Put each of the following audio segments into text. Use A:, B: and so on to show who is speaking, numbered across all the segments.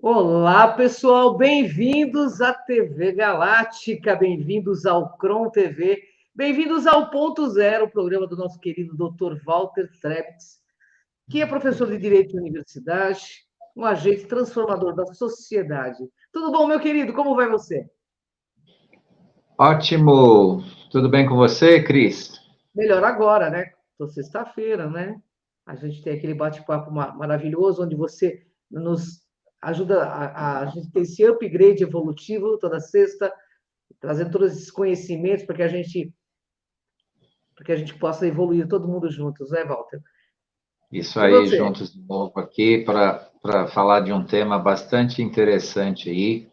A: Olá, pessoal, bem-vindos à TV Galáctica, bem-vindos ao Cron TV, bem-vindos ao Ponto Zero, o programa do nosso querido Dr. Walter Trebitz, que é professor de Direito de Universidade, um agente transformador da sociedade. Tudo bom, meu querido? Como vai você?
B: Ótimo! Tudo bem com você, Cris?
A: Melhor agora, né? Tô sexta-feira, né? A gente tem aquele bate-papo maravilhoso, onde você nos ajuda a gente ter esse upgrade evolutivo toda sexta, trazendo todos esses conhecimentos para que a gente possa evoluir todo mundo juntos, né, Walter?
B: Isso
A: E
B: aí,
A: você?
B: juntos de novo aqui para falar de um tema bastante interessante aí,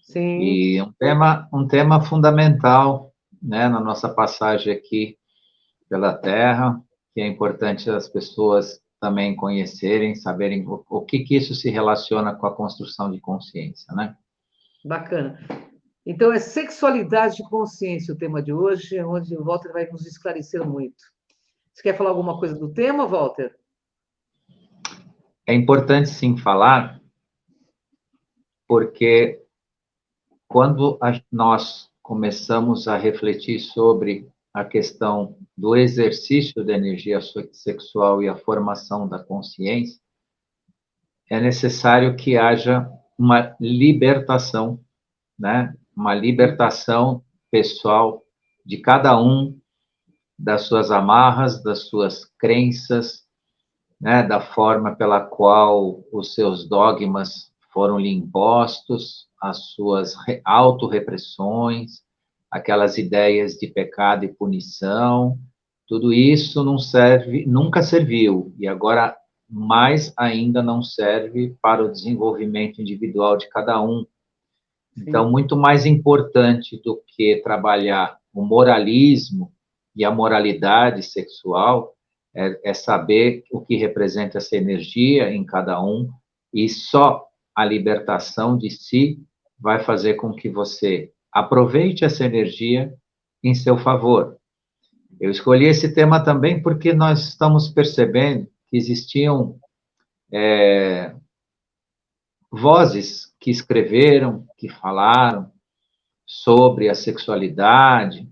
A: Sim,
B: e um tema fundamental, né, na nossa passagem aqui pela Terra, que é importante as pessoas também conhecerem, saberem o que isso se relaciona com a construção de consciência, né?
A: bacana. Então, é sexualidade e consciência o tema de hoje, onde o Walter vai nos esclarecer muito. Você quer falar alguma coisa do tema, Walter?
B: É importante sim falar, porque quando nós começamos a refletir sobre a questão do exercício da energia sexual e a formação da consciência, é necessário que haja uma libertação, né? Uma libertação pessoal de cada um das suas amarras, das suas crenças, né? Da forma pela qual os seus dogmas foram lhe impostos, as suas autorrepressões, aquelas ideias de pecado e punição, tudo isso não serve, nunca serviu, e agora mais ainda não serve para o desenvolvimento individual de cada um. Então,
A: Sim,
B: muito mais importante do que trabalhar o moralismo e a moralidade sexual é saber o que representa essa energia em cada um, e só a libertação de si vai fazer com que você aproveite essa energia em seu favor. Eu escolhi esse tema também porque nós estamos percebendo que existiam vozes que escreveram, que falaram sobre a sexualidade,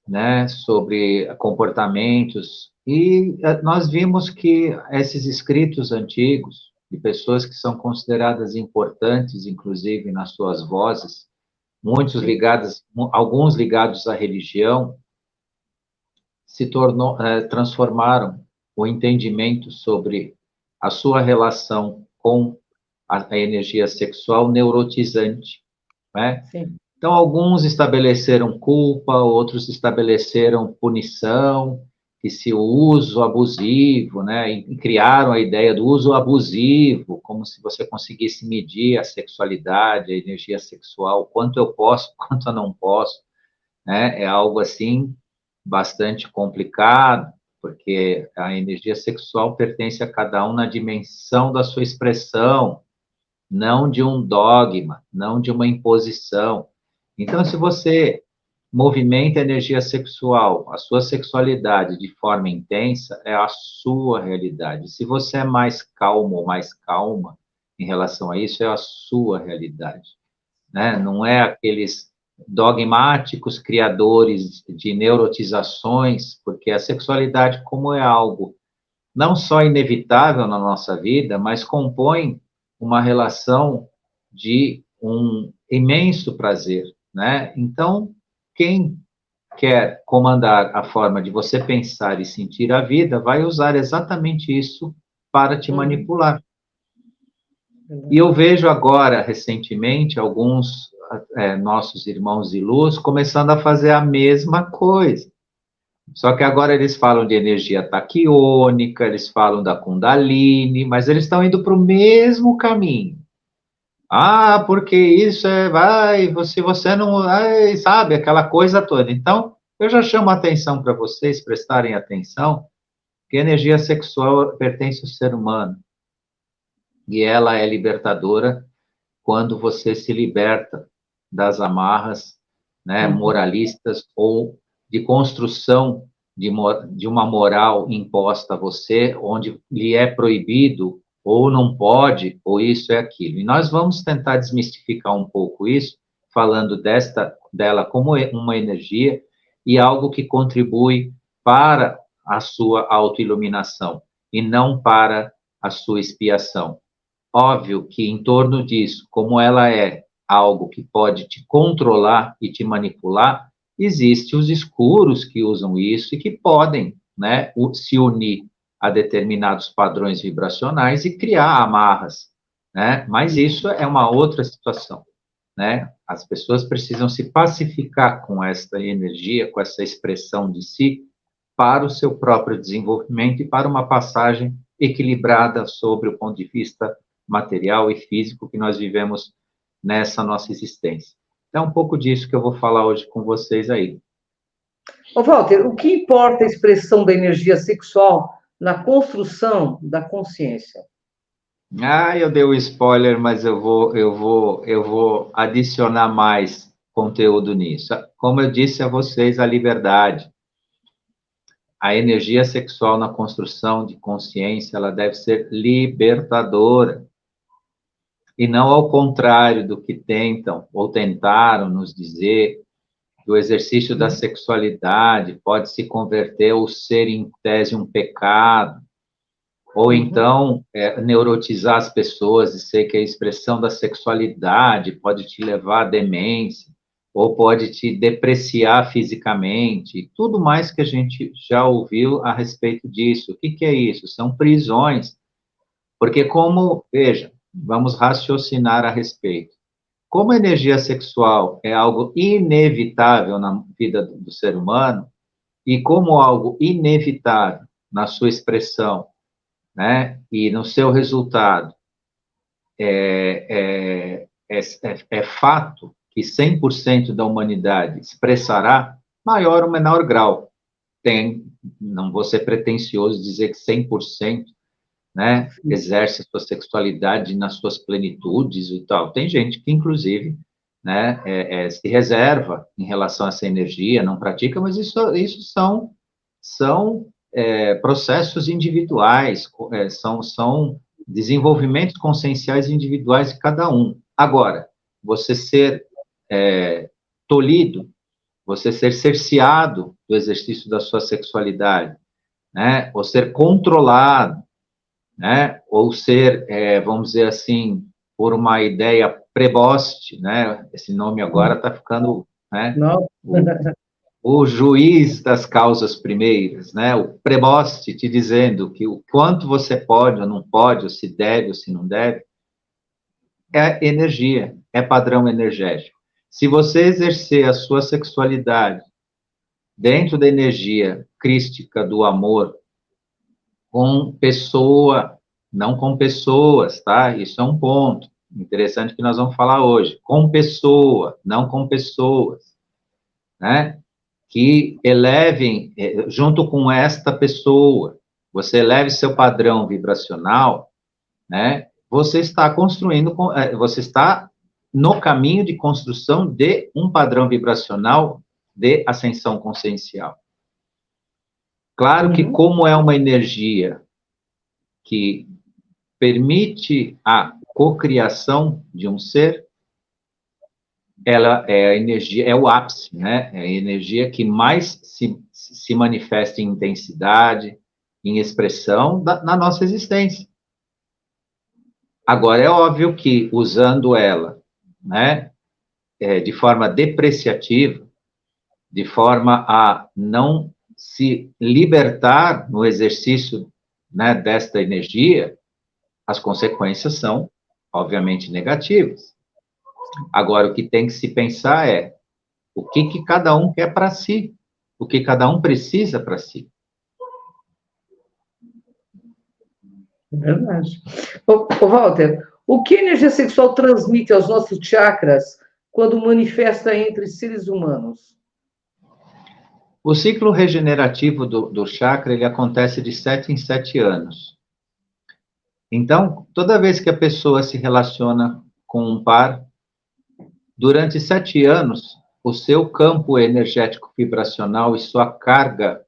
B: né, sobre comportamentos, e nós vimos que esses escritos antigos, de pessoas que são consideradas importantes, inclusive nas suas vozes, muitos
A: sim.
B: ligados, alguns ligados à religião, transformaram o entendimento sobre a sua relação com a energia sexual neurotizante, né?
A: Sim.
B: Então, alguns estabeleceram culpa, outros estabeleceram punição, que se o uso abusivo, né, e criaram a ideia do uso abusivo, como se você conseguisse medir a sexualidade, a energia sexual, quanto eu posso, quanto eu não posso, né, é algo assim bastante complicado, porque a energia sexual pertence a cada um na dimensão da sua expressão, não de um dogma, não de uma imposição. Então, se você movimenta a energia sexual, a sua sexualidade de forma intensa, é a sua realidade. Se você é mais calmo ou mais calma em relação a isso, é a sua realidade, né? Não é aqueles dogmáticos criadores de neurotizações, porque a sexualidade, como é algo não só inevitável na nossa vida, mas compõe uma relação de um imenso prazer, né? Então, quem quer comandar a forma de você pensar e sentir a vida, vai usar exatamente isso para te
A: Uhum.
B: manipular. E
A: Verdade.
B: eu vejo agora, recentemente, alguns nossos irmãos de luz começando a fazer a mesma coisa. Só que agora eles falam de energia taquiônica, eles falam da Kundalini, mas eles estão indo para o mesmo caminho. Ah, porque isso vai, você não, ai, sabe, aquela coisa toda. Então, eu já chamo a atenção para vocês prestarem atenção que a energia sexual pertence ao ser humano e ela é libertadora quando você se liberta das amarras, né,
A: Uhum.
B: moralistas ou de construção de uma moral imposta a você, onde lhe é proibido ou não pode, ou isso é aquilo. E nós vamos tentar desmistificar um pouco isso, falando dela como uma energia e algo que contribui para a sua autoiluminação e não para a sua expiação. Óbvio que em torno disso, como ela é algo que pode te controlar e te manipular, existem os escuros que usam isso e que podem, né, se unir a determinados padrões vibracionais e criar amarras, né? Mas isso é uma outra situação, né? As pessoas precisam se pacificar com essa energia, com essa expressão de si, para o seu próprio desenvolvimento e para uma passagem equilibrada sobre o ponto de vista material e físico que nós vivemos nessa nossa existência. É um pouco disso que eu vou falar hoje com vocês aí.
A: Ô, Walter, o que importa a expressão da energia sexual na construção da consciência?
B: Ah, eu dei o spoiler, mas eu vou adicionar mais conteúdo nisso. Como eu disse a vocês, a liberdade, a energia sexual na construção de consciência, ela deve ser libertadora. E não ao contrário do que tentam ou tentaram nos dizer, que o exercício da sexualidade pode se converter ou ser, em tese, um pecado, ou então neurotizar as pessoas, dizer que a expressão da sexualidade pode te levar à demência, ou pode te depreciar fisicamente, tudo mais que a gente já ouviu a respeito disso. O que é isso? São prisões. Porque veja, vamos raciocinar a respeito. Como a energia sexual é algo inevitável na vida do ser humano, e como algo inevitável na sua expressão, né, e no seu resultado, é fato que 100% da humanidade expressará, maior ou menor grau. Não vou ser pretensioso dizer que 100%, né, exerce a sua sexualidade nas suas plenitudes e tal. Tem gente que, inclusive, né, se reserva em relação a essa energia, não pratica, mas isso são processos individuais, são desenvolvimentos conscienciais individuais de cada um. Agora, você ser tolhido, você ser cerceado do exercício da sua sexualidade, né, ou ser controlado, né, ou ser, vamos dizer assim, por uma ideia preboste, né, esse nome agora está ficando, né, o juiz das causas primeiras, né, o preboste te dizendo que o quanto você pode ou não pode, ou se deve ou se não deve, é energia, é padrão energético. Se você exercer a sua sexualidade dentro da energia crística do amor, com pessoa, não com pessoas, tá? Isso é um ponto interessante que nós vamos falar hoje. Com pessoa, não com pessoas, né? Que elevem, junto com esta pessoa, você eleve seu padrão vibracional, né? Você está construindo, você está no caminho de construção de um padrão vibracional de ascensão consciencial. Claro que, como é uma energia que permite a cocriação de um ser, ela é a energia, é o ápice, né? É a energia que mais se manifesta em intensidade, em expressão na nossa existência. Agora, é óbvio que, usando ela, né, de forma depreciativa, de forma a não se libertar no exercício, né, desta energia, as consequências são, obviamente, negativas. Agora, o que tem que se pensar é o que cada um quer para si, o que cada um precisa para si.
A: Verdade. Ô, Walter, o que a energia sexual transmite aos nossos chakras quando manifesta entre seres humanos?
B: O ciclo regenerativo do chakra, ele acontece de 7 em 7 anos. Então, toda vez que a pessoa se relaciona com um par, durante 7 anos, o seu campo energético vibracional e sua carga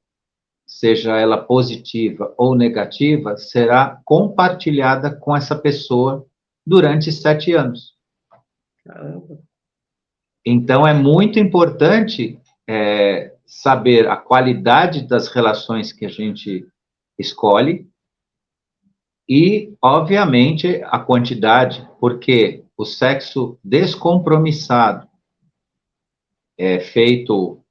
B: seja ela positiva ou negativa, será compartilhada com essa pessoa durante 7 anos.
A: Caramba.
B: Então, é muito importante saber a qualidade das relações que a gente escolhe e, obviamente, a quantidade, porque o sexo descompromissado é feito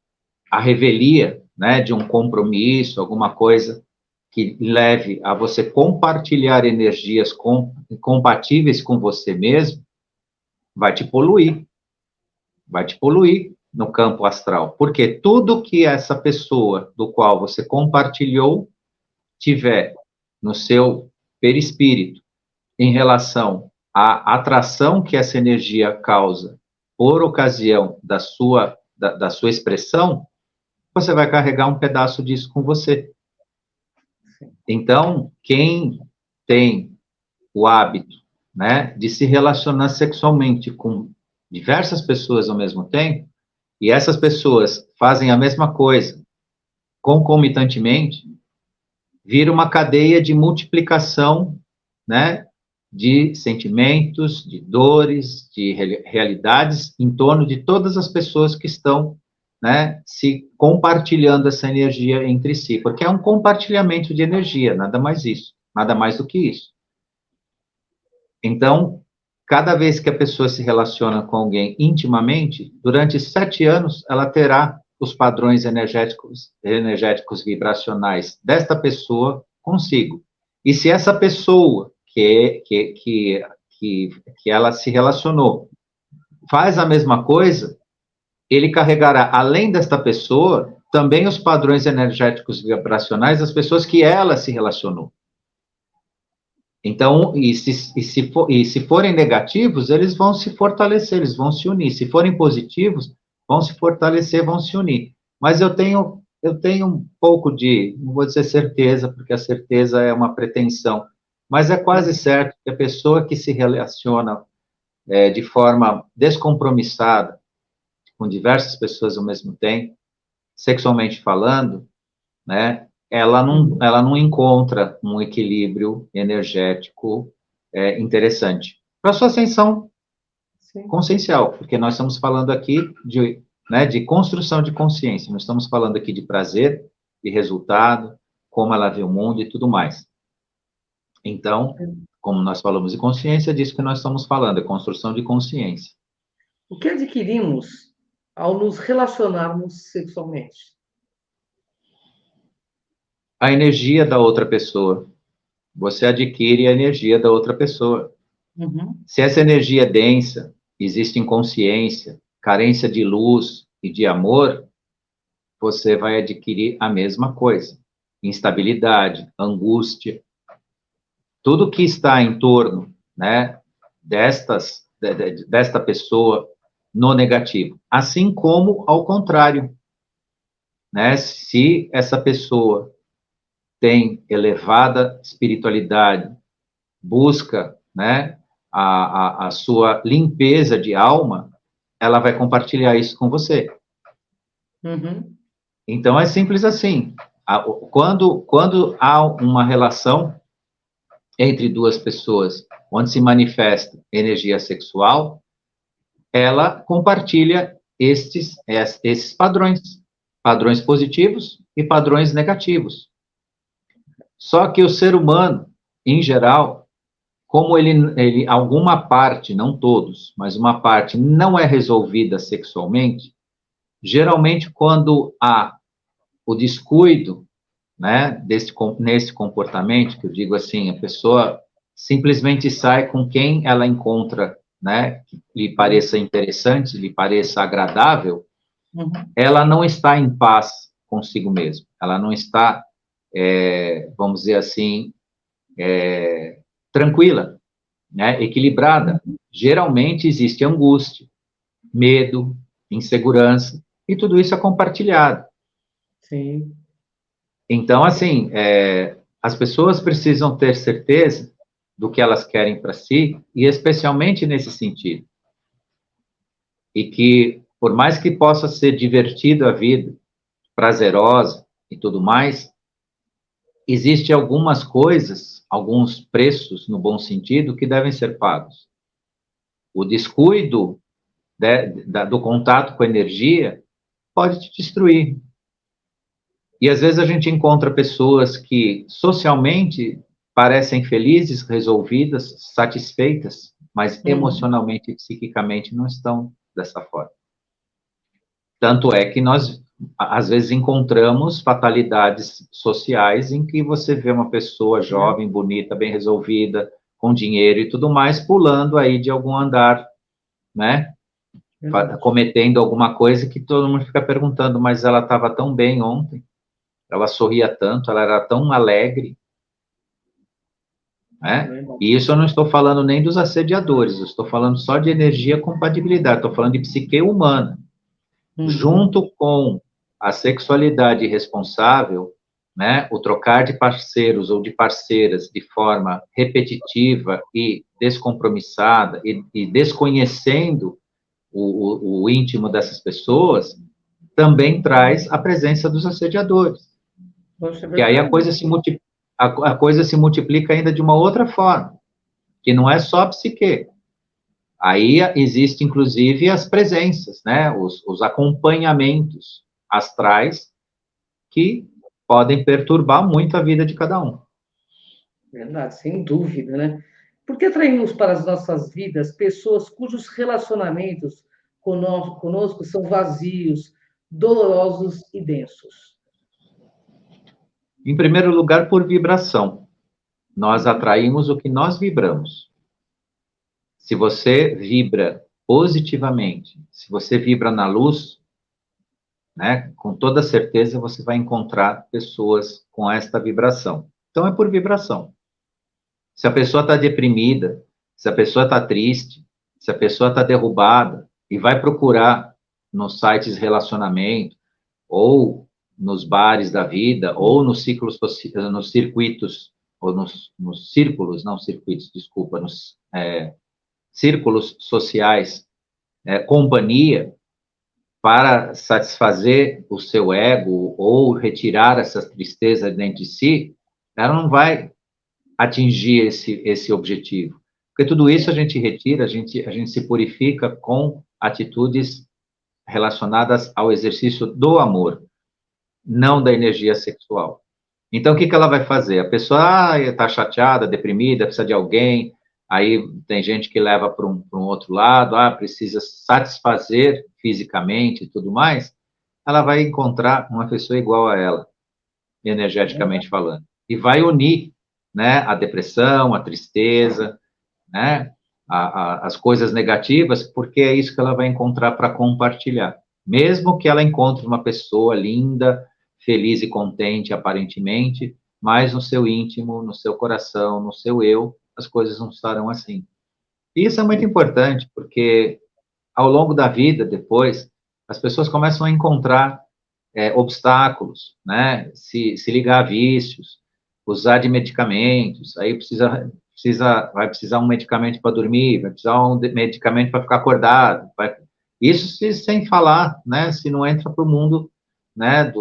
B: à revelia, né, de um compromisso, alguma coisa que leve a você compartilhar energias compatíveis com você mesmo, vai te poluir no campo astral, porque tudo que essa pessoa do qual você compartilhou tiver no seu perispírito em relação à atração que essa energia causa por ocasião da sua expressão, você vai carregar um pedaço disso com você. Então, quem tem o hábito, né, de se relacionar sexualmente com diversas pessoas ao mesmo tempo, e essas pessoas fazem a mesma coisa concomitantemente, vira uma cadeia de multiplicação, né, de sentimentos, de dores, de realidades em torno de todas as pessoas que estão, né, se compartilhando essa energia entre si, porque é um compartilhamento de energia, nada mais isso, nada mais do que isso. Então, cada vez que a pessoa se relaciona com alguém intimamente, durante 7 anos, ela terá os padrões energéticos vibracionais desta pessoa consigo. E se essa pessoa que ela se relacionou faz a mesma coisa, ele carregará, além desta pessoa, também os padrões energéticos vibracionais das pessoas que ela se relacionou. Então, se forem negativos, eles vão se fortalecer, eles vão se unir. Se forem positivos, vão se fortalecer, vão se unir. Mas eu tenho um pouco de, não vou dizer certeza, porque a certeza é uma pretensão, mas é quase certo que a pessoa que se relaciona de forma descompromissada com diversas pessoas ao mesmo tempo, sexualmente falando, né, ela não encontra um equilíbrio energético interessante. Para sua ascensão consciencial, porque nós estamos falando aqui de construção de consciência, nós estamos falando aqui de prazer, de resultado, como ela vê o mundo e tudo mais. Então, como nós falamos de consciência, é disso que nós estamos falando, é construção de consciência.
A: O que adquirimos ao nos relacionarmos sexualmente?
B: A energia da outra pessoa. Você adquire a energia da outra pessoa.
A: Uhum.
B: Se essa energia é densa, existe inconsciência, carência de luz e de amor, você vai adquirir a mesma coisa. Instabilidade, angústia. Tudo que está em torno, né, desta pessoa no negativo. Assim como ao contrário. Né? Se essa pessoa tem elevada espiritualidade, busca, né, a sua limpeza de alma, ela vai compartilhar isso com você.
A: Uhum.
B: Então, é simples assim. Quando há uma relação entre duas pessoas, onde se manifesta energia sexual, ela compartilha esses padrões positivos e padrões negativos. Só que o ser humano, em geral, como ele alguma parte, não todos, mas uma parte não é resolvida sexualmente, geralmente quando há o descuido, né, nesse comportamento, que eu digo assim, a pessoa simplesmente sai com quem ela encontra, né, que lhe pareça interessante, lhe pareça agradável, ela não está em paz consigo mesma, ela não está, vamos dizer assim, tranquila, né, equilibrada. Geralmente existe angústia, medo, insegurança, e tudo isso é compartilhado.
A: Sim.
B: Então, assim, as pessoas precisam ter certeza do que elas querem para si, e especialmente nesse sentido. E que, por mais que possa ser divertido a vida, prazerosa e tudo mais, existem algumas coisas, alguns preços, no bom sentido, que devem ser pagos. O descuido do contato com a energia pode te destruir. E às vezes a gente encontra pessoas que socialmente parecem felizes, resolvidas, satisfeitas, mas emocionalmente e psiquicamente não estão dessa forma. Tanto é que nós, às vezes, encontramos fatalidades sociais em que você vê uma pessoa jovem, bonita, bem resolvida, com dinheiro e tudo mais, pulando aí de algum andar, né? Cometendo alguma coisa que todo mundo fica perguntando, mas ela estava tão bem ontem, ela sorria tanto, ela era tão alegre, né? E isso eu não estou falando nem dos assediadores, eu estou falando só de energia compatibilidade, estou falando de psique humana. Junto com a sexualidade responsável, né, o trocar de parceiros ou de parceiras de forma repetitiva e descompromissada e desconhecendo o íntimo dessas pessoas, também traz a presença dos assediadores.
A: Poxa,
B: que aí a coisa se multiplica ainda de uma outra forma, que não é só a psique. Aí existe, inclusive, as presenças, né? Os acompanhamentos astrais que podem perturbar muito a vida de cada um.
A: Verdade, sem dúvida, né? Por que atraímos para as nossas vidas pessoas cujos relacionamentos conosco são vazios, dolorosos e densos?
B: Em primeiro lugar, por vibração. Nós atraímos o que nós vibramos. Se você vibra positivamente, se você vibra na luz, né, com toda certeza você vai encontrar pessoas com esta vibração. Então é por vibração. Se a pessoa está deprimida, se a pessoa está triste, se a pessoa está derrubada e vai procurar nos sites de relacionamento ou nos bares da vida ou nos circuitos ou nos círculos, não circuitos, desculpa, nos círculos sociais, companhia, para satisfazer o seu ego ou retirar essa tristeza dentro de si, ela não vai atingir esse objetivo. Porque tudo isso a gente retira, a gente se purifica com atitudes relacionadas ao exercício do amor, não da energia sexual. Então, o que ela vai fazer? A pessoa está chateada, deprimida, precisa de alguém, aí tem gente que leva para um outro lado, precisa satisfazer fisicamente e tudo mais, ela vai encontrar uma pessoa igual a ela, energeticamente falando, e vai unir, né, a depressão, a tristeza, né, as coisas negativas, porque é isso que ela vai encontrar para compartilhar. Mesmo que ela encontre uma pessoa linda, feliz e contente, aparentemente, mas no seu íntimo, no seu coração, no seu eu, as coisas não estarão assim. E isso é muito importante, porque ao longo da vida, depois, as pessoas começam a encontrar obstáculos, né? Se ligar a vícios, usar de medicamentos, aí vai precisar um medicamento para dormir, vai precisar um medicamento para ficar acordado, isso sem falar, né? Se não entra para o mundo, né?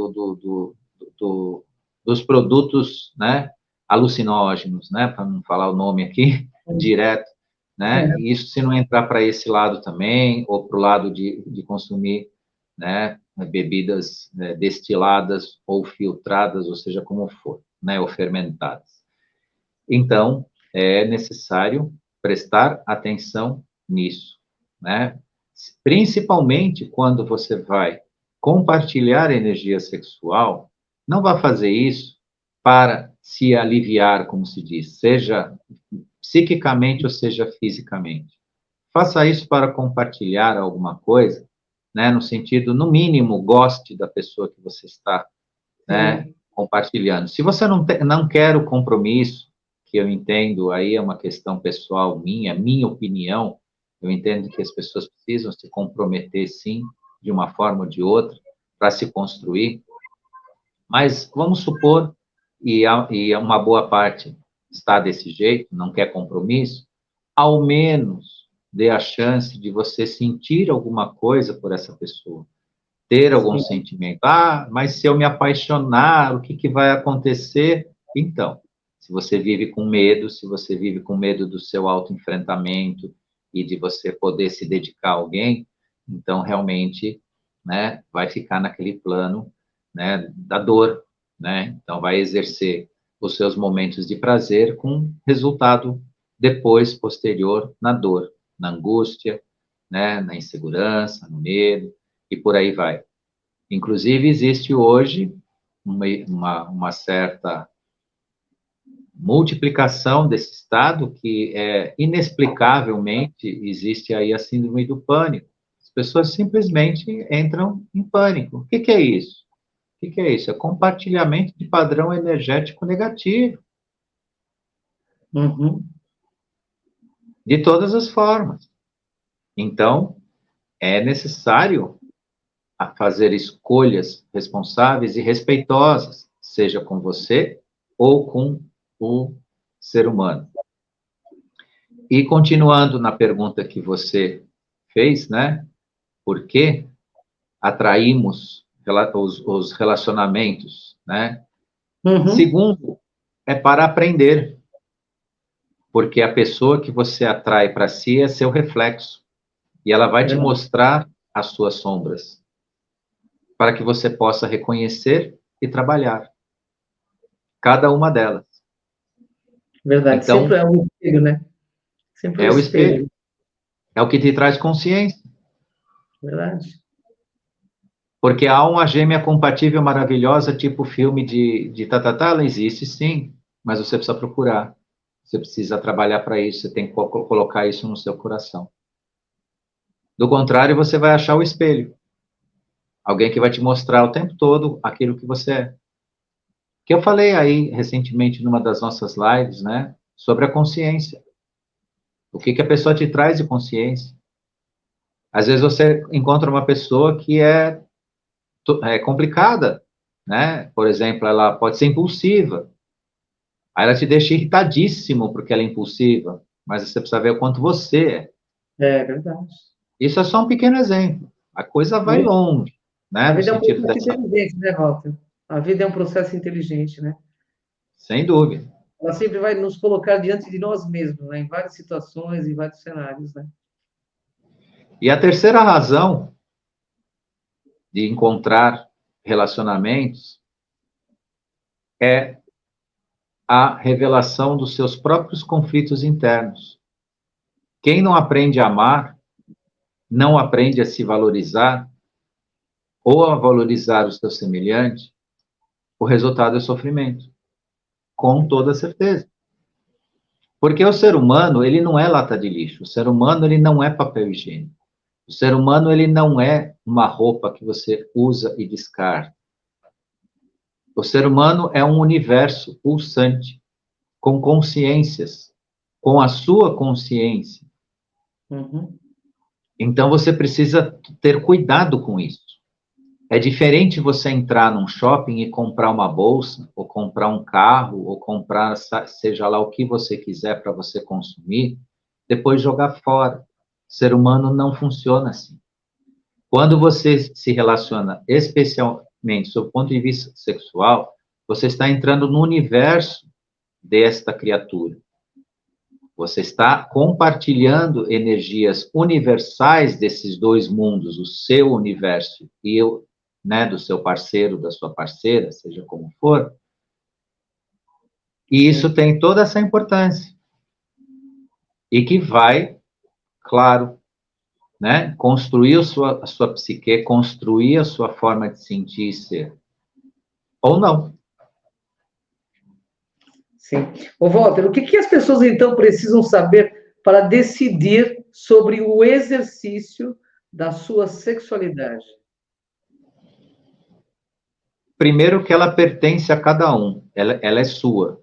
B: Dos produtos, né? Alucinógenos, né? Para não falar o nome aqui direto, né? E isso se não entrar para esse lado também, ou para o lado de consumir, né, bebidas destiladas ou filtradas, ou seja, como for, né, ou fermentadas. Então, é necessário prestar atenção nisso, né? Principalmente quando você vai compartilhar energia sexual, não vá fazer isso para se aliviar, como se diz, seja psiquicamente ou seja fisicamente. Faça isso para compartilhar alguma coisa, né, no sentido, no mínimo, goste da pessoa que você está, né, compartilhando. Se você não quer o compromisso, que eu entendo, aí é uma questão pessoal minha opinião, eu entendo que as pessoas precisam se comprometer, sim, de uma forma ou de outra, para se construir, mas vamos supor, e uma boa parte está desse jeito, não quer compromisso, ao menos dê a chance de você sentir alguma coisa por essa pessoa, ter algum sentimento. Mas se eu me apaixonar, o que vai acontecer? Então, se você vive com medo, se você vive com medo do seu autoenfrentamento e de você poder se dedicar a alguém, então realmente, né, vai ficar naquele plano, né, da dor, né? Então vai exercer os seus momentos de prazer com resultado depois posterior na dor, na angústia, né, na insegurança, no medo e por aí vai. Inclusive existe hoje uma certa multiplicação desse estado que é inexplicavelmente existe aí a síndrome do pânico. As pessoas simplesmente entram em pânico. O que que é isso? O que que é isso? É compartilhamento de padrão energético negativo,
A: Uhum.
B: de todas as formas. Então, é necessário fazer escolhas responsáveis e respeitosas, seja com você ou com o ser humano. E continuando na pergunta que você fez, né? Por que atraímos os relacionamentos, né?
A: Uhum.
B: Segundo, é para aprender, porque a pessoa que você atrai para si é seu reflexo, e ela vai te
A: Verdade.
B: mostrar as suas sombras, para que você possa reconhecer e trabalhar cada uma delas.
A: Verdade.
B: Então,
A: Sempre é o espelho, né? Sempre o
B: é o espelho,
A: espelho.
B: é o que te traz consciência.
A: Verdade.
B: Porque a alma gêmea compatível maravilhosa, tipo filme de tatatá, ela existe sim, mas você precisa procurar. Você precisa trabalhar para isso, você tem que colocar isso no seu coração. Do contrário, você vai achar o espelho. Alguém que vai te mostrar o tempo todo aquilo que você é. Que eu falei aí recentemente numa das nossas lives, né? Sobre a consciência. O que que a pessoa te traz de consciência? Às vezes você encontra uma pessoa que é complicada, né? Por exemplo, ela pode ser impulsiva. Aí ela te deixa irritadíssimo porque ela é impulsiva, mas você precisa ver o quanto você é.
A: É verdade.
B: Isso é só um pequeno exemplo. A coisa vai longe, né?
A: A
B: No
A: vida é um
B: sentido
A: processo
B: dessa,
A: inteligente, né, Walter? A vida é um processo inteligente, né?
B: sem dúvida.
A: Ela sempre vai nos colocar diante de nós mesmos, né? Em várias situações, em vários cenários, né?
B: E a terceira razão de encontrar relacionamentos é a revelação dos seus próprios conflitos internos. Quem não aprende a amar, não aprende a se valorizar ou a valorizar o seu semelhante, o resultado é sofrimento, com toda certeza. Porque o ser humano, ele não é lata de lixo. O ser humano, ele não é papel higiênico. O ser humano, ele não é uma roupa que você usa e descarta. O ser humano é um universo pulsante, com consciências, com a sua consciência.
A: Uhum.
B: Então, você precisa ter cuidado com isso. É diferente você entrar num shopping e comprar uma bolsa, ou comprar um carro, ou comprar, seja lá o que você quiser para você consumir, depois jogar fora. O ser humano não funciona assim. Quando você se relaciona especialmente sob o ponto de vista sexual, você está entrando no universo desta criatura. Você está compartilhando energias universais desses dois mundos, o seu universo e o, né, do seu parceiro, da sua parceira, seja como for. E isso
A: Sim.
B: tem toda essa importância. E que vai, claro, né, construir a sua psique, construir a sua forma de sentir e ser. Ou não.
A: Sim. Ô, Walter, o que que as pessoas então precisam saber para decidir sobre o exercício da sua sexualidade?
B: Primeiro que ela pertence a cada um, ela é sua.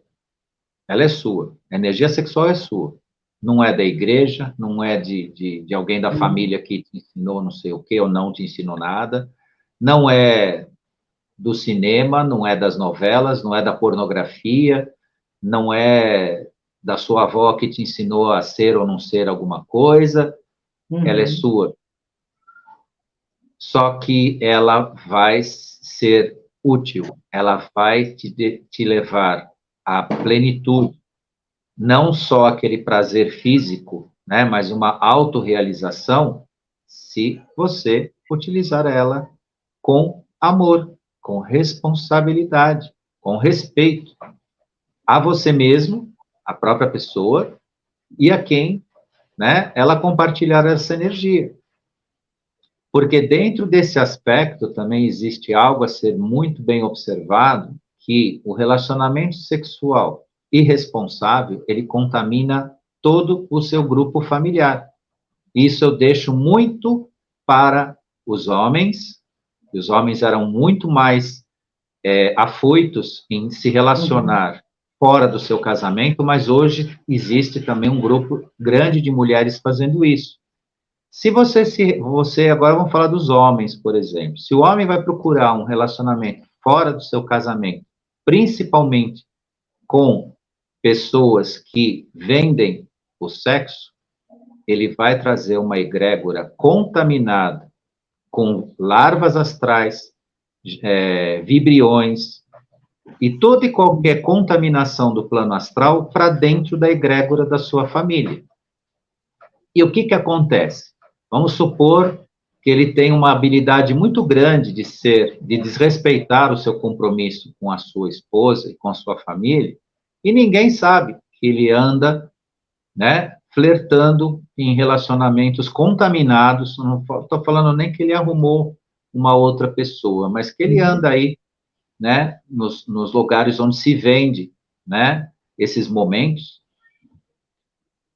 B: Ela é sua. A energia sexual é sua. Não é da igreja, não é de alguém da
A: Uhum.
B: família que te ensinou não sei o quê, ou não te ensinou nada. Não é do cinema, não é das novelas, não é da pornografia, não é da sua avó que te ensinou a ser ou não ser alguma coisa. Ela é
A: Uhum.
B: sua. Só que ela vai ser útil, ela vai te levar a plenitude, não só aquele prazer físico, né, mas uma autorrealização, se você utilizar ela com amor, com responsabilidade, com respeito a você mesmo, a própria pessoa, e a quem, né, ela compartilhar essa energia. Porque dentro desse aspecto também existe algo a ser muito bem observado, que o relacionamento sexual irresponsável, ele contamina todo o seu grupo familiar. Isso eu deixo muito para os homens, e os homens eram muito mais afoitos em se relacionar fora do seu casamento, mas hoje existe também um grupo grande de mulheres fazendo isso. Se você agora vamos falar dos homens, por exemplo. Se o homem vai procurar um relacionamento fora do seu casamento, principalmente com pessoas que vendem o sexo, ele vai trazer uma egrégora contaminada com larvas astrais, vibriões e toda e qualquer contaminação do plano astral para dentro da egrégora da sua família. E o que que acontece? Vamos supor que ele tem uma habilidade muito grande de desrespeitar o seu compromisso com a sua esposa e com a sua família, e ninguém sabe que ele anda, né, flertando em relacionamentos contaminados. Não estou falando nem que ele arrumou uma outra pessoa, mas que ele anda aí, né, nos lugares onde se vende, né, esses momentos.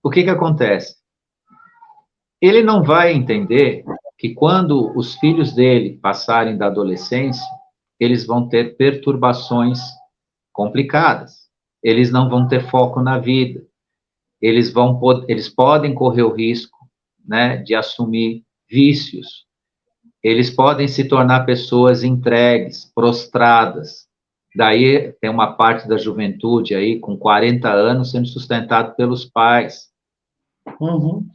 B: O que que acontece? Ele não vai entender que quando os filhos dele passarem da adolescência, eles vão ter perturbações complicadas. Eles não vão ter foco na vida. Eles podem correr o risco, né, de assumir vícios. Eles podem se tornar pessoas entregues, prostradas. Daí tem uma parte da juventude aí com 40 anos sendo sustentado pelos pais.
A: Uhum.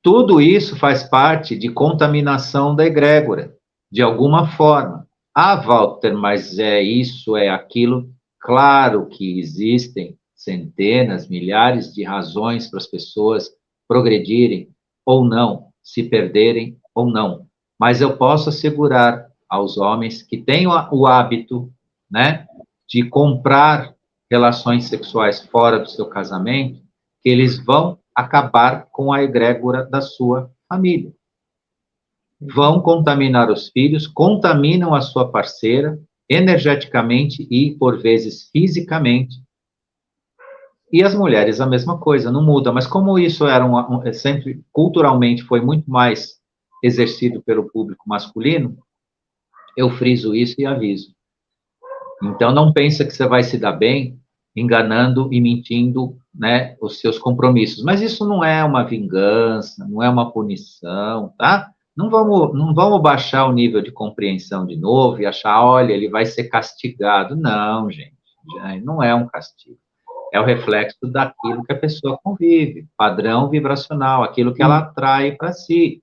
B: Tudo isso faz parte de contaminação da egrégora, de alguma forma. Ah, Walter, mas é isso, é aquilo. Claro que existem centenas, milhares de razões para as pessoas progredirem ou não, se perderem ou não. Mas eu posso assegurar aos homens que têm o hábito, né, de comprar relações sexuais fora do seu casamento, que eles vão acabar com a egrégora da sua família. Vão contaminar os filhos, contaminam a sua parceira, energeticamente e, por vezes, fisicamente. E as mulheres, a mesma coisa, não muda. Mas como isso era sempre, culturalmente, foi muito mais exercido pelo público masculino, eu friso isso e aviso. Então, não pensa que você vai se dar bem enganando e mentindo, né, os seus compromissos. Mas isso não é uma vingança, não é uma punição, tá? Não vamos baixar o nível de compreensão de novo e achar, olha, ele vai ser castigado. Não, gente, não é um castigo. É o reflexo daquilo que a pessoa convive, padrão vibracional, aquilo que ela atrai para si.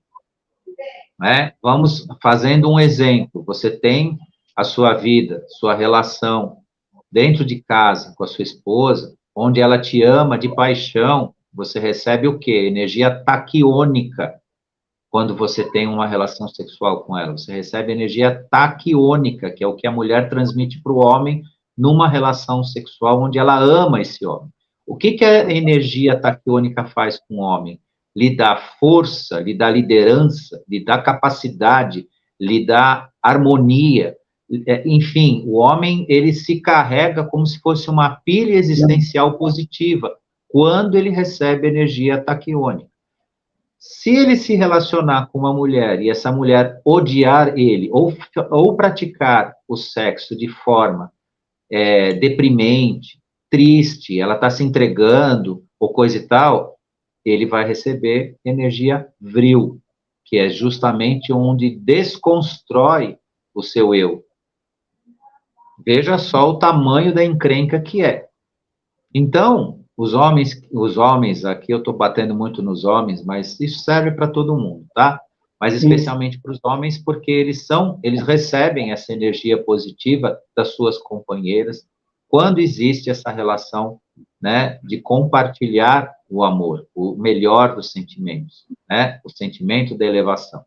B: Né? Vamos fazendo um exemplo. Você tem a sua vida, sua relação dentro de casa com a sua esposa, onde ela te ama de paixão, você recebe o quê? Energia taquiônica. Quando você tem uma relação sexual com ela, você recebe energia taquiônica, que é o que a mulher transmite para o homem numa relação sexual onde ela ama esse homem. O que que a energia taquiônica faz com o homem? Lhe dá força, lhe dá liderança, lhe dá capacidade, lhe dá harmonia. Enfim, o homem, ele se carrega como se fosse uma pilha existencial positiva quando ele recebe energia taquiônica. Se ele se relacionar com uma mulher e essa mulher odiar ele ou praticar o sexo de forma deprimente, triste, ela está se entregando ou coisa e tal, ele vai receber energia vril, que é justamente onde desconstrói o seu eu. Veja só o tamanho da encrenca que é. Então, os homens, aqui eu estou batendo muito nos homens, mas isso serve para todo mundo, tá? Mas especialmente para os homens, porque eles recebem essa energia positiva das suas companheiras, quando existe essa relação, né, de compartilhar o amor, o melhor dos sentimentos, né, o sentimento da elevação.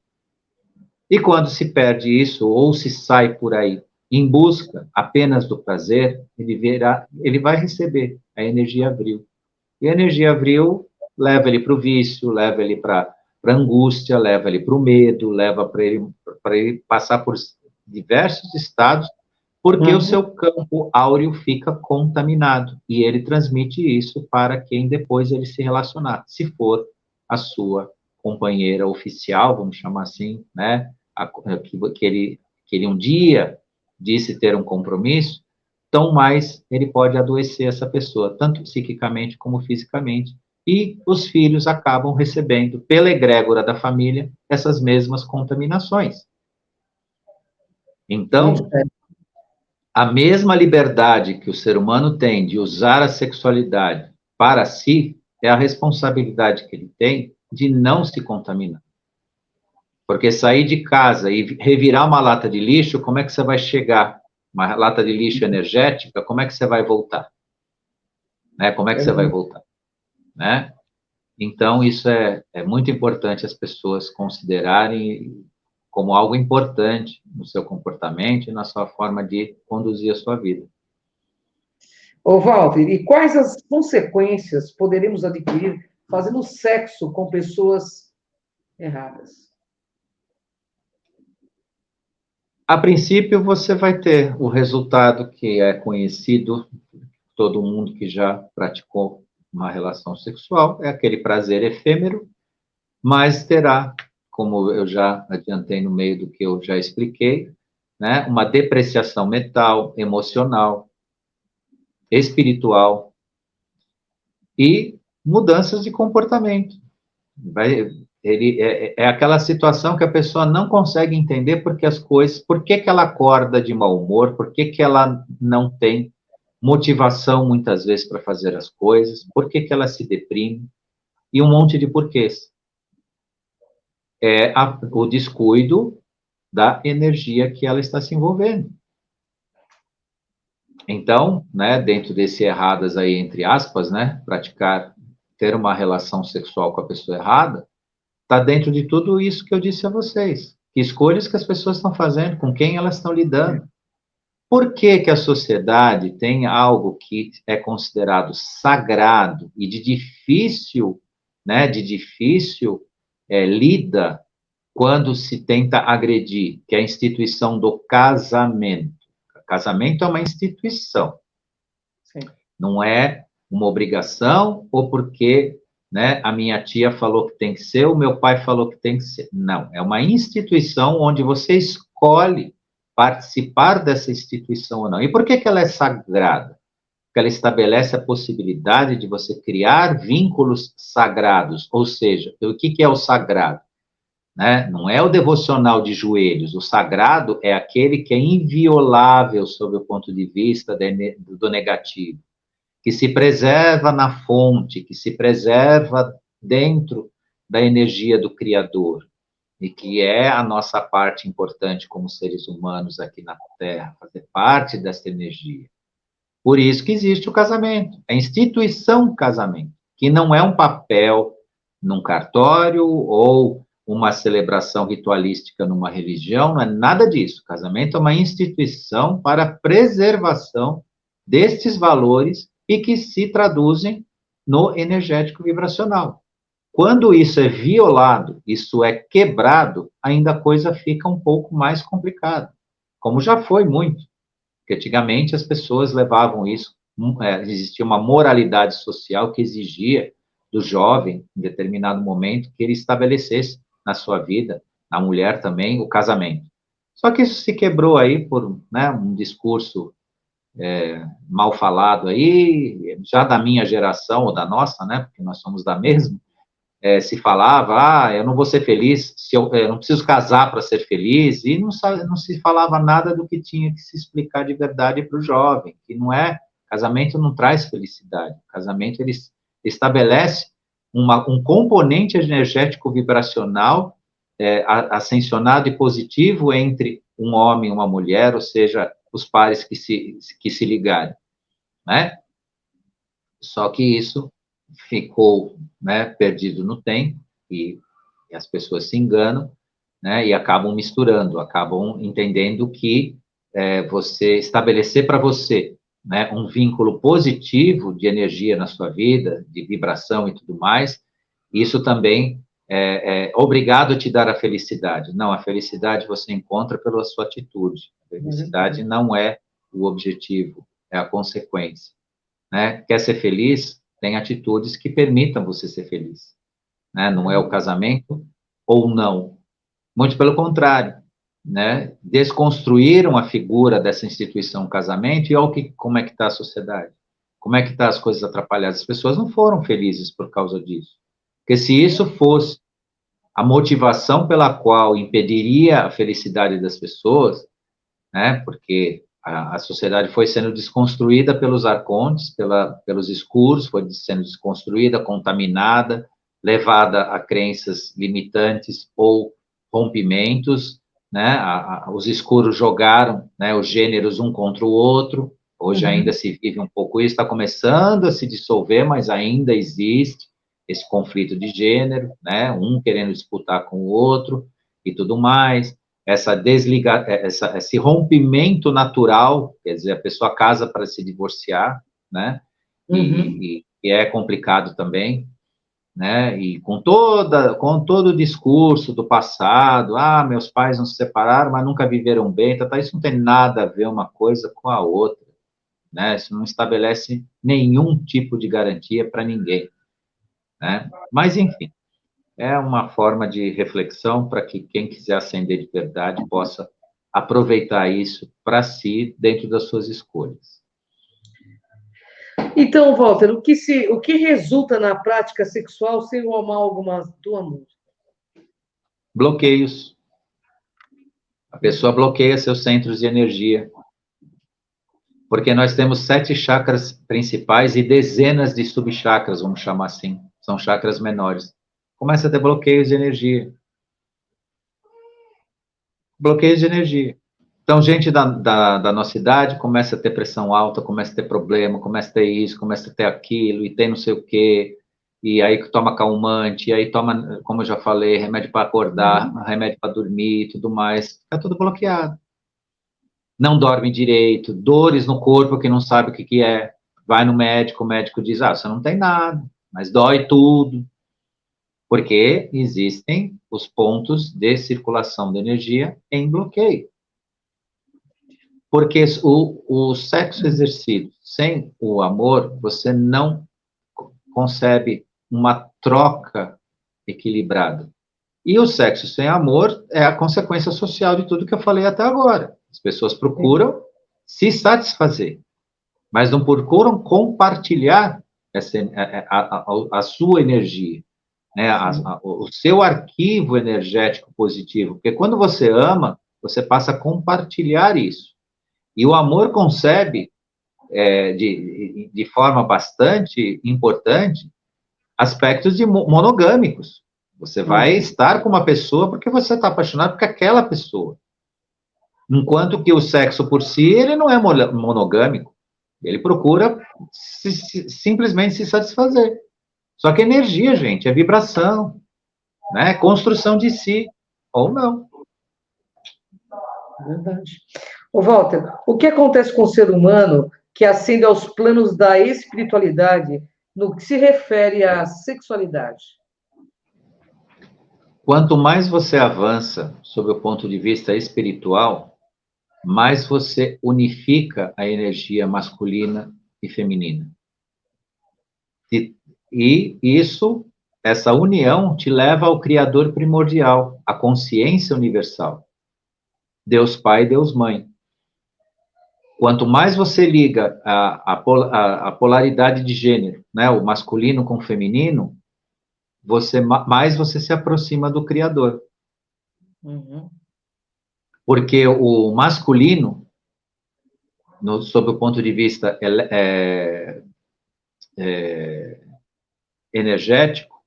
B: E quando se perde isso, ou se sai por aí em busca apenas do prazer, ele vai receber a energia abril. E a energia abril leva ele para o vício, leva ele para a angústia, leva ele para o medo, leva para ele passar por diversos estados, porque o seu campo áureo fica contaminado, e ele transmite isso para quem depois ele se relacionar, se for a sua companheira oficial, vamos chamar assim, né, que ele um dia disse ter um compromisso, tão mais ele pode adoecer essa pessoa, tanto psiquicamente como fisicamente, e os filhos acabam recebendo, pela egrégora da família, essas mesmas contaminações. Então, a mesma liberdade que o ser humano tem de usar a sexualidade para si, é a responsabilidade que ele tem de não se contaminar. Porque sair de casa e revirar uma lata de lixo, como é que você vai chegar? Uma lata de lixo energética, como é que você vai voltar? Né? Como é que você vai voltar? Né? Então, isso é muito importante as pessoas considerarem como algo importante no seu comportamento e na sua forma de conduzir a sua vida.
A: Ô, Walter, e quais as consequências poderemos adquirir fazendo sexo com pessoas erradas?
B: A princípio, você vai ter o resultado que é conhecido, todo mundo que já praticou uma relação sexual, é aquele prazer efêmero, mas terá, como eu já adiantei no meio do que eu já expliquei, né, uma depreciação mental, emocional, espiritual e mudanças de comportamento. É aquela situação que a pessoa não consegue entender porque as coisas, por que ela acorda de mau humor, por que ela não tem motivação muitas vezes para fazer as coisas, por que ela se deprime e um monte de porquês. É o descuido da energia que ela está se envolvendo. Então, né, dentro desse erradas aí, entre aspas, né, ter uma relação sexual com a pessoa errada, está dentro de tudo isso que eu disse a vocês. Que escolhas que as pessoas estão fazendo, com quem elas estão lidando. Por que que a sociedade tem algo que é considerado sagrado e de difícil, né, lida quando se tenta agredir, que é a instituição do casamento. Casamento é uma instituição. Sim. Não é uma obrigação ou porque, né, a minha tia falou que tem que ser, o meu pai falou que tem que ser. Não, é uma instituição onde você escolhe participar dessa instituição ou não. E por que que ela é sagrada? Porque ela estabelece a possibilidade de você criar vínculos sagrados, ou seja, o que que é o sagrado? Né? Não é o devocional de joelhos, o sagrado é aquele que é inviolável sob o ponto de vista do negativo, que se preserva na fonte, que se preserva dentro da energia do Criador, e que é a nossa parte importante como seres humanos aqui na Terra, fazer parte dessa energia. Por isso que existe o casamento, a instituição casamento, que não é um papel num cartório ou uma celebração ritualística numa religião, não é nada disso. O casamento é uma instituição para a preservação destes valores e que se traduzem no energético vibracional. Quando isso é violado, isso é quebrado, ainda a coisa fica um pouco mais complicada, como já foi muito. Porque antigamente as pessoas levavam isso, existia uma moralidade social que exigia do jovem, em determinado momento, que ele estabelecesse na sua vida, na mulher também, o casamento. Só que isso se quebrou aí por, né, um discurso mal falado aí, já da minha geração, ou da nossa, né, porque nós somos da mesma, se falava, eu não vou ser feliz, eu não preciso casar para ser feliz, e não se falava nada do que tinha que se explicar de verdade para o jovem, que não é, casamento não traz felicidade, casamento ele estabelece um componente energético vibracional ascensionado e positivo entre um homem e uma mulher, ou seja, os pares que se ligarem. né? Só que isso ficou, né, perdido no tempo, e as pessoas se enganam, né, e acabam misturando, acabam entendendo que você estabelecer para você, né, um vínculo positivo de energia na sua vida, de vibração e tudo mais, isso também é obrigado a te dar a felicidade. Não, a felicidade você encontra pela sua atitude. A felicidade não é o objetivo, é a consequência, né? Quer ser feliz? Tem atitudes que permitam você ser feliz, né? Não é o casamento ou não. Muito pelo contrário, né? Desconstruíram a figura dessa instituição casamento e olha como é que está a sociedade. Como é que estão as coisas atrapalhadas? As pessoas não foram felizes por causa disso. Porque se isso fosse a motivação pela qual impediria a felicidade das pessoas, né? Porque a sociedade foi sendo desconstruída pelos arcontes, pelos escuros, foi sendo desconstruída, contaminada, levada a crenças limitantes ou rompimentos, né? Os escuros jogaram, né, os gêneros um contra o outro. Hoje ainda se vive um pouco isso, está começando a se dissolver, mas ainda existe esse conflito de gênero, né? Um querendo disputar com o outro e tudo mais, esse rompimento natural, quer dizer, a pessoa casa para se divorciar, né? E é complicado também, né? E com todo o discurso do passado, meus pais não se separaram, mas nunca viveram bem, isso não tem nada a ver uma coisa com a outra, né? Isso não estabelece nenhum tipo de garantia para ninguém, né? Mas enfim, é uma forma de reflexão para que quem quiser ascender de verdade possa aproveitar isso para si dentro das suas escolhas.
A: Então, Walter, o que resulta na prática sexual sem o amálgama do amor?
B: Bloqueios. A pessoa bloqueia seus centros de energia. Porque nós temos 7 chakras principais e dezenas de subchakras, vamos chamar assim. São chakras menores. Começa a ter bloqueios de energia. Bloqueios de energia. Então, gente da nossa idade começa a ter pressão alta, começa a ter problema, começa a ter isso, começa a ter aquilo, e tem não sei o quê, e aí toma calmante, e aí toma, como eu já falei, remédio para acordar, remédio para dormir e tudo mais. Está tudo bloqueado. Não dorme direito, dores no corpo que não sabe o que é. Vai no médico, o médico diz, você não tem nada, mas dói tudo. Porque existem os pontos de circulação de energia em bloqueio. Porque o sexo exercido sem o amor, você não concebe uma troca equilibrada. E o sexo sem amor é a consequência social de tudo que eu falei até agora. As pessoas procuram se satisfazer, mas não procuram compartilhar a sua energia, né? O seu arquivo energético positivo. Porque quando você ama, você passa a compartilhar isso. E o amor concebe, de forma bastante importante, aspectos monogâmicos. Você vai estar com uma pessoa porque você está apaixonado por aquela pessoa. Enquanto que o sexo por si, ele não é monogâmico. Ele procura simplesmente se satisfazer. Só que energia, gente, é vibração, né? Construção de si, ou não.
A: Verdade. Ô, Walter, o que acontece com o ser humano que ascende aos planos da espiritualidade no que se refere à sexualidade?
B: Quanto mais você avança sob o ponto de vista espiritual, mais você unifica a energia masculina e feminina. E isso, essa união, te leva ao Criador primordial, à consciência universal. Deus Pai, Deus Mãe. Quanto mais você liga a polaridade de gênero, né, o masculino com o feminino, mais você se aproxima do Criador. Porque o masculino, sob o ponto de vista energético,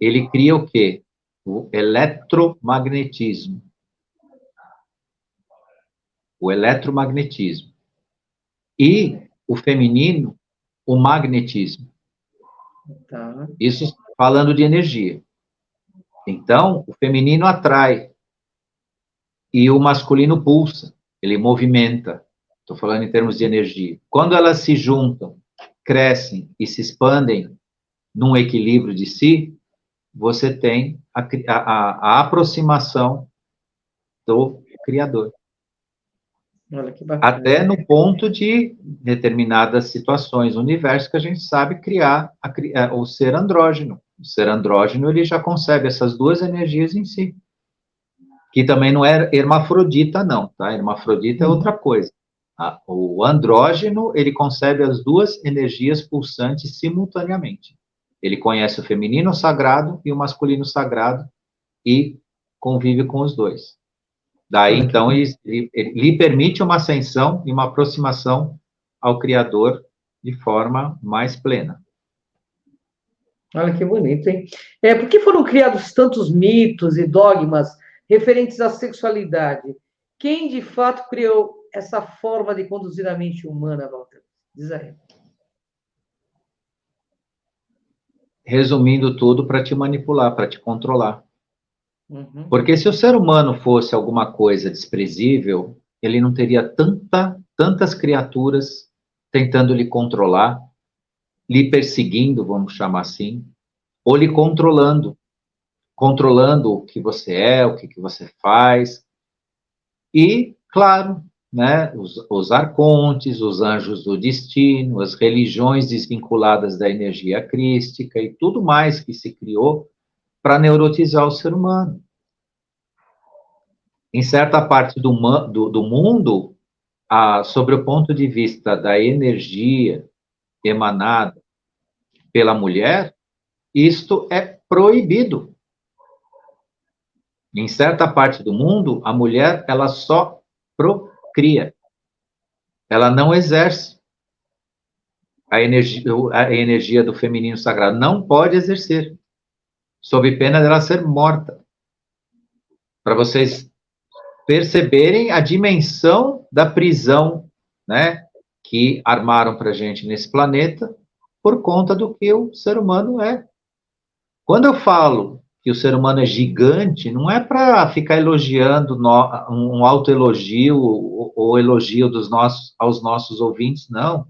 B: ele cria o quê? O eletromagnetismo. O eletromagnetismo. E o feminino, o magnetismo.
A: Tá.
B: Isso falando de energia. Então, o feminino atrai e o masculino pulsa, ele movimenta. Estou falando em termos de energia. Quando elas se juntam, crescem e se expandem num equilíbrio de si, você tem a aproximação do Criador.
A: Olha que bacana.
B: Até no ponto de determinadas situações no universo que a gente sabe criar o ser andrógeno. O ser andrógeno, ele já concebe essas duas energias em si. Que também não é hermafrodita, não, tá? Hermafrodita é outra coisa. O andrógeno, ele concebe as duas energias pulsantes simultaneamente. Ele conhece o feminino sagrado e o masculino sagrado e convive com os dois. Daí, então, ele lhe permite uma ascensão e uma aproximação ao Criador de forma mais plena.
A: Olha que bonito, hein? Por que foram criados tantos mitos e dogmas referentes à sexualidade? Quem, de fato, criou essa forma de conduzir a mente humana, Walter? Diz aí.
B: Resumindo tudo, para te manipular, para te controlar.
A: Uhum.
B: Porque se o ser humano fosse alguma coisa desprezível, ele não teria tantas criaturas tentando lhe controlar, lhe perseguindo, vamos chamar assim, ou lhe controlando o que você é, o que você faz. E, claro, né, os arcontes, os anjos do destino, as religiões desvinculadas da energia crística e tudo mais que se criou para neurotizar o ser humano. Em certa parte do mundo, sobre o ponto de vista da energia emanada pela mulher, isto é proibido. Em certa parte do mundo, a mulher, ela só procria. Ela não exerce a energia do feminino sagrado. Não pode exercer, sob pena dela ser morta. Para vocês perceberem a dimensão da prisão, né, que armaram para a gente nesse planeta por conta do que o ser humano é. Quando eu falo que o ser humano é gigante, não é para ficar elogiando um autoelogio ou elogio aos nossos ouvintes, não.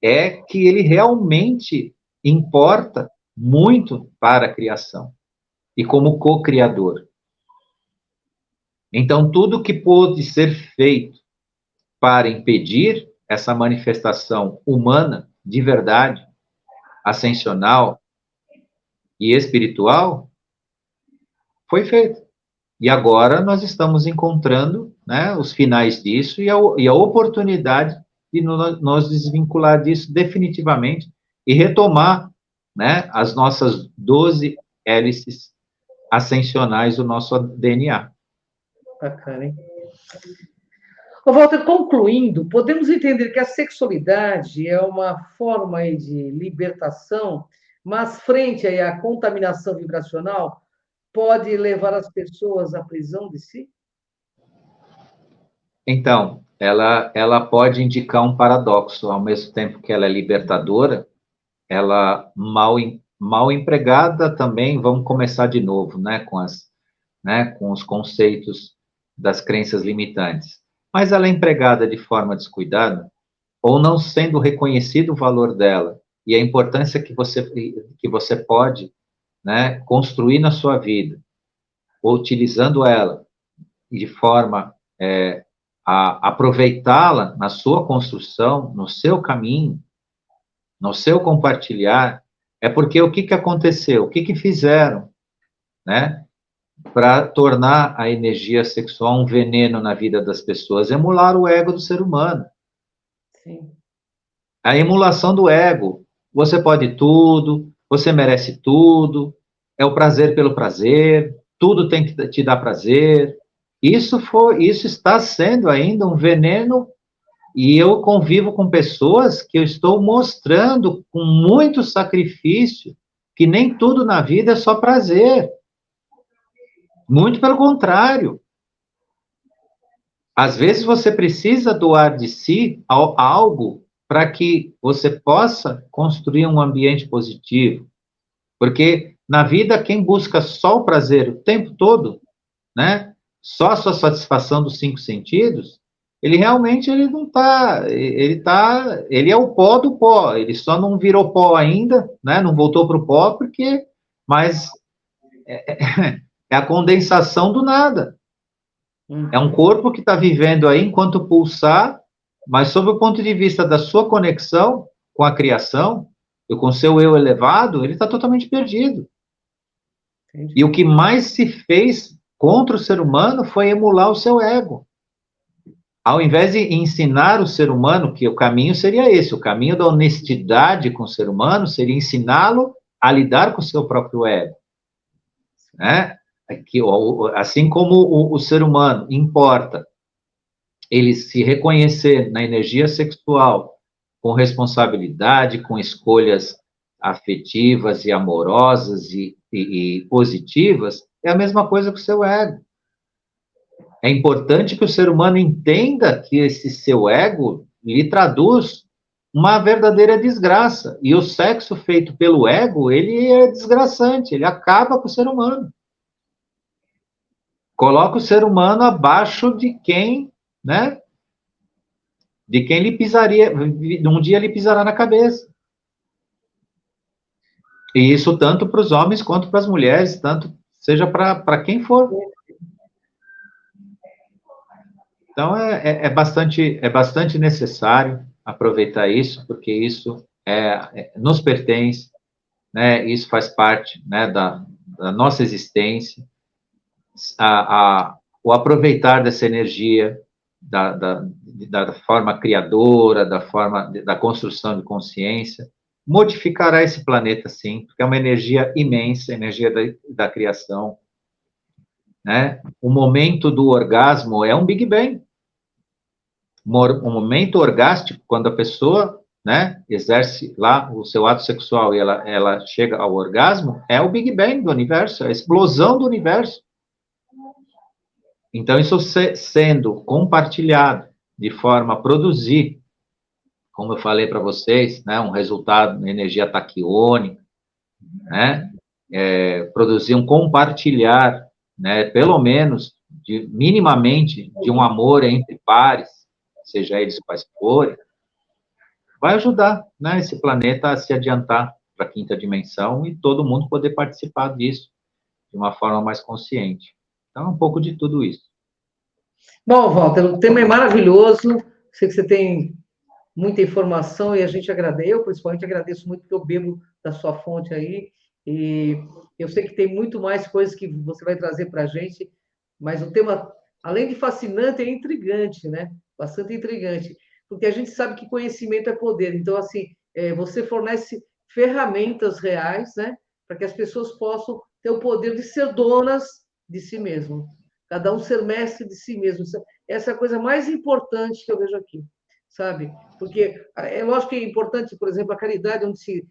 B: É que ele realmente importa muito para a criação e como co-criador. Então, tudo que pôde ser feito para impedir essa manifestação humana, de verdade, ascensional e espiritual, foi feito. E agora nós estamos encontrando, né, os finais disso e a oportunidade de nos desvincular disso definitivamente e retomar, né, as nossas 12 hélices ascensionais do nosso DNA.
A: Bacana, hein? Walter, concluindo, podemos entender que a sexualidade é uma forma aí de libertação, mas frente aí à contaminação vibracional, pode levar as pessoas à prisão de si?
B: Então, ela pode indicar um paradoxo, ao mesmo tempo que ela é libertadora, ela mal empregada também, vamos começar de novo, né, com os conceitos das crenças limitantes. Mas ela é empregada de forma descuidada, ou não sendo reconhecido o valor dela e a importância que você pode, né, construir na sua vida, utilizando ela de forma a aproveitá-la na sua construção, no seu caminho, no seu compartilhar, é porque o que aconteceu? O que fizeram, né, para tornar a energia sexual um veneno na vida das pessoas? Emular o ego do ser humano.
A: Sim.
B: A emulação do ego. Você pode tudo, você merece tudo, é o prazer pelo prazer, tudo tem que te dar prazer. Isso está sendo ainda um veneno, e eu convivo com pessoas que eu estou mostrando com muito sacrifício que nem tudo na vida é só prazer. Muito pelo contrário. Às vezes você precisa doar de si algo para que você possa construir um ambiente positivo. Porque na vida, quem busca só o prazer o tempo todo, né? Só a sua satisfação dos 5 sentidos, ele realmente ele não está, ele é o pó do pó, ele só não virou pó ainda, né? Não voltou para o pó porque, mas é a condensação do nada. É um corpo que está vivendo aí enquanto pulsar, mas sob o ponto de vista da sua conexão com a criação e com o seu eu elevado, ele está totalmente perdido. Entendi. E o que mais se fez contra o ser humano foi emular o seu ego. Ao invés de ensinar o ser humano, que o caminho seria esse, o caminho da honestidade com o ser humano seria ensiná-lo a lidar com o seu próprio ego. Né? Assim como o ser humano importa ele se reconhecer na energia sexual com responsabilidade, com escolhas afetivas e amorosas e positivas, é a mesma coisa que o seu ego. É importante que o ser humano entenda que esse seu ego lhe traduz uma verdadeira desgraça. E o sexo feito pelo ego, ele é desgraçante, ele acaba com o ser humano. Coloca o ser humano abaixo de quem, né? De quem lhe pisaria, um dia lhe pisará na cabeça. E isso tanto para os homens quanto para as mulheres, tanto seja para quem for. Então, é bastante necessário aproveitar isso, porque isso nos pertence, né? Isso faz parte, né, da nossa existência. O aproveitar dessa energia, da forma criadora, da construção de consciência, modificará esse planeta, sim, porque é uma energia imensa, energia da criação. Né? O momento do orgasmo é um Big Bang. Um momento orgástico, quando a pessoa, né, exerce lá o seu ato sexual e ela chega ao orgasmo, é o Big Bang do universo, é a explosão do universo. Então, isso sendo compartilhado de forma a produzir, como eu falei para vocês, né, um resultado de energia taquiônica, né, produzir um compartilhar, né, pelo menos, minimamente, de um amor entre pares, seja eles quais forem, vai ajudar, né, esse planeta a se adiantar para a quinta dimensão e todo mundo poder participar disso de uma forma mais consciente. Então, um pouco de tudo isso.
A: Bom, Walter, o tema é maravilhoso. Sei que você tem muita informação e a gente agradece. Eu, principalmente, agradeço muito porque eu bebo da sua fonte aí. E eu sei que tem muito mais coisas que você vai trazer para a gente, mas o tema, além de fascinante, é intrigante, né? Bastante intrigante, porque a gente sabe que conhecimento é poder. Então, assim, você fornece ferramentas reais, né? Para que as pessoas possam ter o poder de ser donas de si mesmo. Cada um ser mestre de si mesmo. Essa é a coisa mais importante que eu vejo aqui, sabe? Porque é lógico que é importante, por exemplo, a caridade, onde se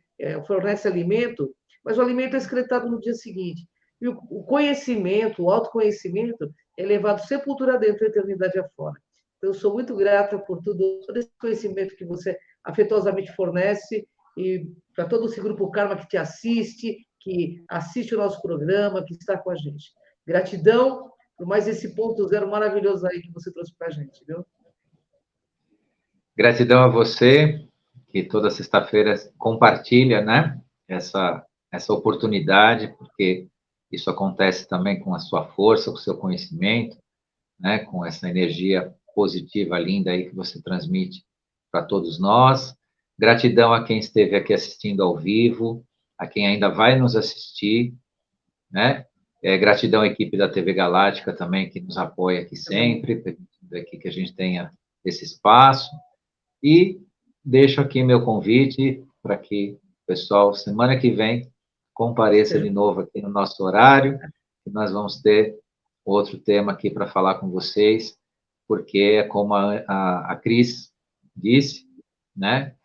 A: fornece alimento, mas o alimento é excretado no dia seguinte. E o conhecimento, o autoconhecimento, é levado sepultura dentro, a eternidade afora. Então, eu sou muito grata por todo esse conhecimento que você afetuosamente fornece e para todo esse grupo Karma que te assiste, que assiste o nosso programa, que está com a gente. Gratidão por mais esse ponto zero maravilhoso aí que você trouxe para a gente, viu?
B: Gratidão a você, que toda sexta-feira compartilha, né, essa oportunidade, porque isso acontece também com a sua força, com o seu conhecimento, né, com essa energia positiva, linda aí que você transmite para todos nós. Gratidão a quem esteve aqui assistindo ao vivo, a quem ainda vai nos assistir, né? Gratidão à equipe da TV Galáctica também, que nos apoia aqui sempre, permitindo aqui que a gente tenha esse espaço. E deixo aqui meu convite para que o pessoal, semana que vem, compareça de novo aqui no nosso horário, que nós vamos ter outro tema aqui para falar com vocês, porque é como a Cris disse, né,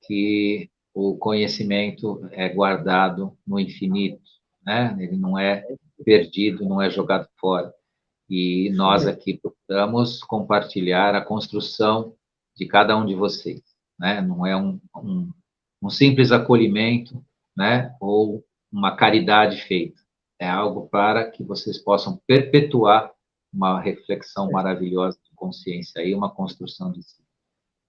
B: que o conhecimento é guardado no infinito, né, ele não é perdido, não é jogado fora. E nós aqui procuramos compartilhar a construção de cada um de vocês, né? Não é um simples acolhimento, né? Ou uma caridade feita. É algo para que vocês possam perpetuar uma reflexão maravilhosa de consciência e uma construção de si.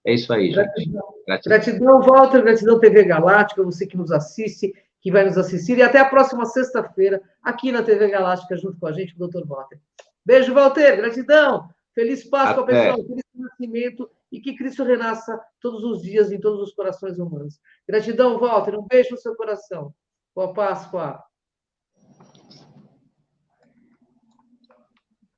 B: É isso aí, gente.
A: Gratidão.
B: Gratidão.
A: Gratidão, Walter, gratidão TV Galáctica, você que nos assiste, que vai nos assistir, e até a próxima sexta-feira, aqui na TV Galáctica, junto com a gente, o Dr. Walter. Beijo, Walter, gratidão. Feliz Páscoa,
B: Até.
A: pessoal, feliz nascimento, e que Cristo renasça todos os dias em todos os corações humanos. Gratidão, Walter, um beijo no seu coração. Boa Páscoa.